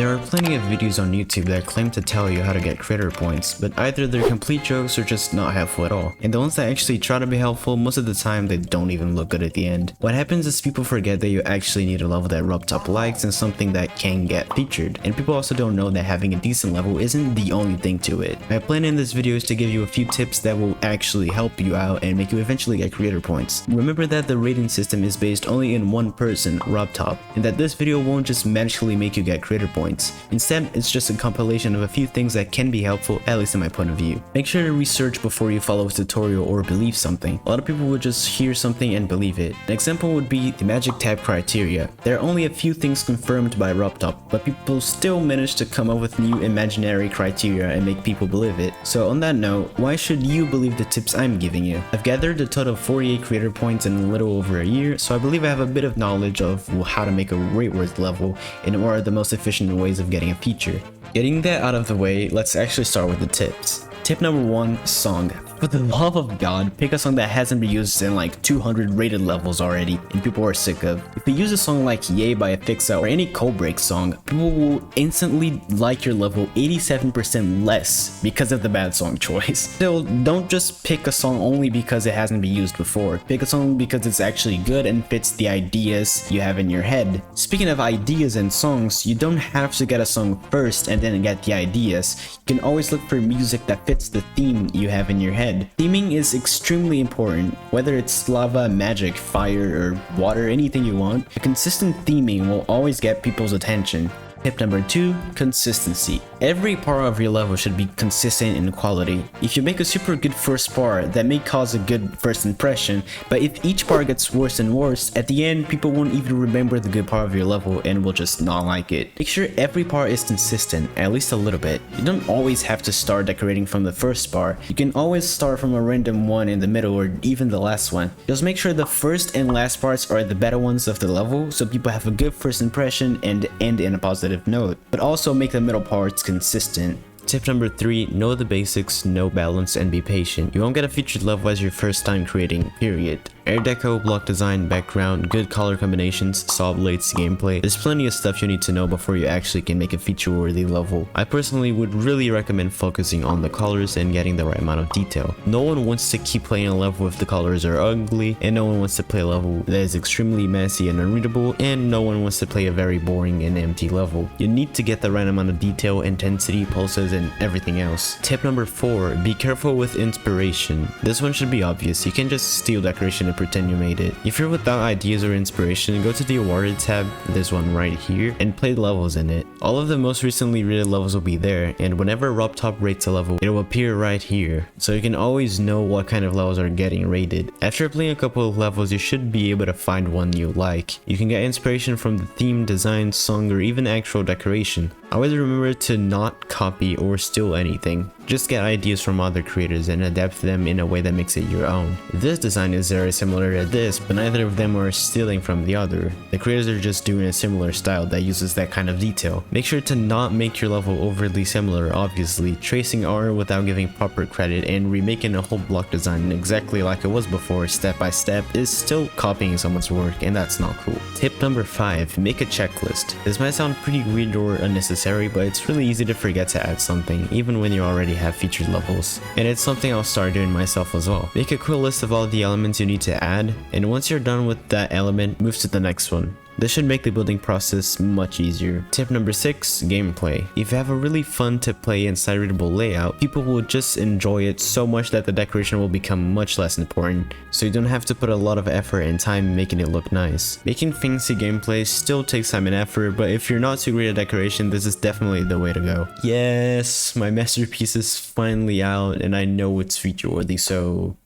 There are plenty of videos on YouTube that claim to tell you how to get creator points, but either they're complete jokes or just not helpful at all. And the ones that actually try to be helpful, most of the time they don't even look good at the end. What happens is people forget that you actually need a level that RubTop likes and something that can get featured. And people also don't know that having a decent level isn't the only thing to it. My plan in this video is to give you a few tips that will actually help you out and make you eventually get creator points. Remember that the rating system is based only in one person, RubTop, and that this video won't just magically make you get creator points. Instead, it's just a compilation of a few things that can be helpful, at least in my point of view. Make sure to research before you follow a tutorial or believe something. A lot of people would just hear something and believe it. An example would be the magic tab criteria. There are only a few things confirmed by RubTop, but people still manage to come up with new imaginary criteria and make people believe it. So on that note, why should you believe the tips I'm giving you? I've gathered a total of 48 creator points in a little over a year, so I believe I have a bit of knowledge of how to make a rate worth level and what are the most efficient ways of getting a feature. Getting that out of the way, let's actually start with the tips. Tip number 1, song. For the love of God, pick a song that hasn't been used in like 200 rated levels already and people are sick of. If you use a song like Yay by Afixa or any Code Break song, people will instantly like your level 87% less because of the bad song choice. Still, don't just pick a song only because it hasn't been used before. Pick a song because it's actually good and fits the ideas you have in your head. Speaking of ideas and songs, you don't have to get a song first and then get the ideas. You can always look for music that fits the theme you have in your head. Theming is extremely important, whether it's lava, magic, fire, or water, anything you want. A consistent theming will always get people's attention. Tip number 2, consistency. Every part of your level should be consistent in quality. If you make a super good first part, that may cause a good first impression, but if each part gets worse and worse, at the end people won't even remember the good part of your level and will just not like it. Make sure every part is consistent, at least a little bit. You don't always have to start decorating from the first part. You can always start from a random one in the middle or even the last one. Just make sure the first and last parts are the better ones of the level so people have a good first impression and end in a positive note, but also make the middle parts consistent. Tip number 3, know the basics, know balance, and be patient. You won't get a featured level as your first time creating, period. Air deco, block design, background, good color combinations, solid lates, gameplay. There's plenty of stuff you need to know before you actually can make a feature-worthy level. I personally would really recommend focusing on the colors and getting the right amount of detail. No one wants to keep playing a level if the colors are ugly, and no one wants to play a level that is extremely messy and unreadable, and no one wants to play a very boring and empty level. You need to get the right amount of detail, intensity, pulses, and everything else. Tip number 4, be careful with inspiration. This one should be obvious. You can't just steal decoration and pretend you made it. If you're without ideas or inspiration, go to the awarded tab, there's one right here, and play the levels in it. All of the most recently rated levels will be there, and whenever RubTop rates a level, it will appear right here, so you can always know what kind of levels are getting rated. After playing a couple of levels, you should be able to find one you like. You can get inspiration from the theme, design, song, or even actual decoration. Always remember to not copy or steal anything. Just get ideas from other creators and adapt them in a way that makes it your own. This design is very similar to this, but neither of them are stealing from the other. The creators are just doing a similar style that uses that kind of detail. Make sure to not make your level overly similar, obviously. Tracing art without giving proper credit and remaking a whole block design exactly like it was before, step by step, is still copying someone's work, and that's not cool. Tip number 5, make a checklist. This might sound pretty weird or unnecessary, but it's really easy to forget to add something, even when you already have featured levels. And it's something I'll start doing myself as well. Make a quick list of all the elements you need to add, and once you're done with that element, move to the next one. This should make the building process much easier. Tip number 6, gameplay. If you have a really fun to play and sight readable layout, people will just enjoy it so much that the decoration will become much less important, so you don't have to put a lot of effort and time making it look nice. Making fancy gameplay still takes time and effort, but if you're not too great at decoration, this is definitely the way to go. Yes, my masterpiece is finally out and I know it's feature worthy, so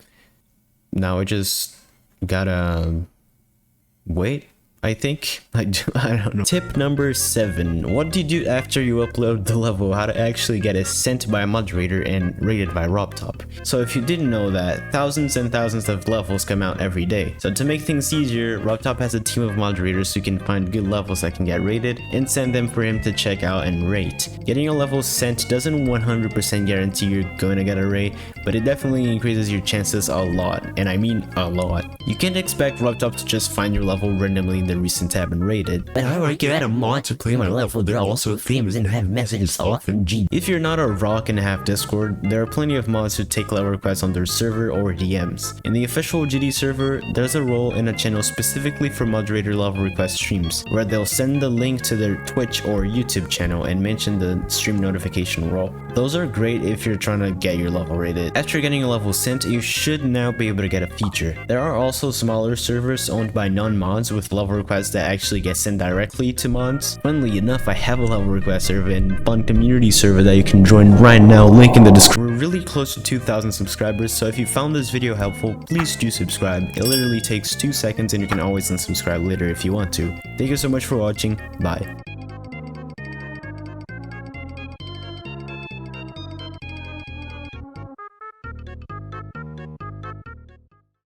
now I just gotta wait. I think. I don't know. Tip number 7. What do you do after you upload the level? How to actually get it sent by a moderator and rated by RubTop. So if you didn't know that, thousands and thousands of levels come out every day. So to make things easier, RubTop has a team of moderators who can find good levels that can get rated and send them for him to check out and rate. Getting your levels sent doesn't 100% guarantee you're going to get a rate, but it definitely increases your chances a lot, and I mean a lot. You can't expect RubbedUp to just find your level randomly in the recent tab and rate it. But I already get a mod to play my level, there are also themes and have messages often G. If you're not a rock and have Discord, there are plenty of mods who take level requests on their server or DMs. In the official GD server, there's a role in a channel specifically for moderator level request streams, where they'll send the link to their Twitch or YouTube channel and mention the stream notification role. Those are great if you're trying to get your level rated. After getting a level sent, you should now be able to get a feature. There are also smaller servers owned by non-mods with level requests that actually get sent directly to mods. Funnily enough, I have a level request server and fun community server that you can join right now, link in the description. We're really close to 2,000 subscribers, so if you found this video helpful, please do subscribe. It literally takes 2 seconds and you can always unsubscribe later if you want to. Thank you so much for watching, bye.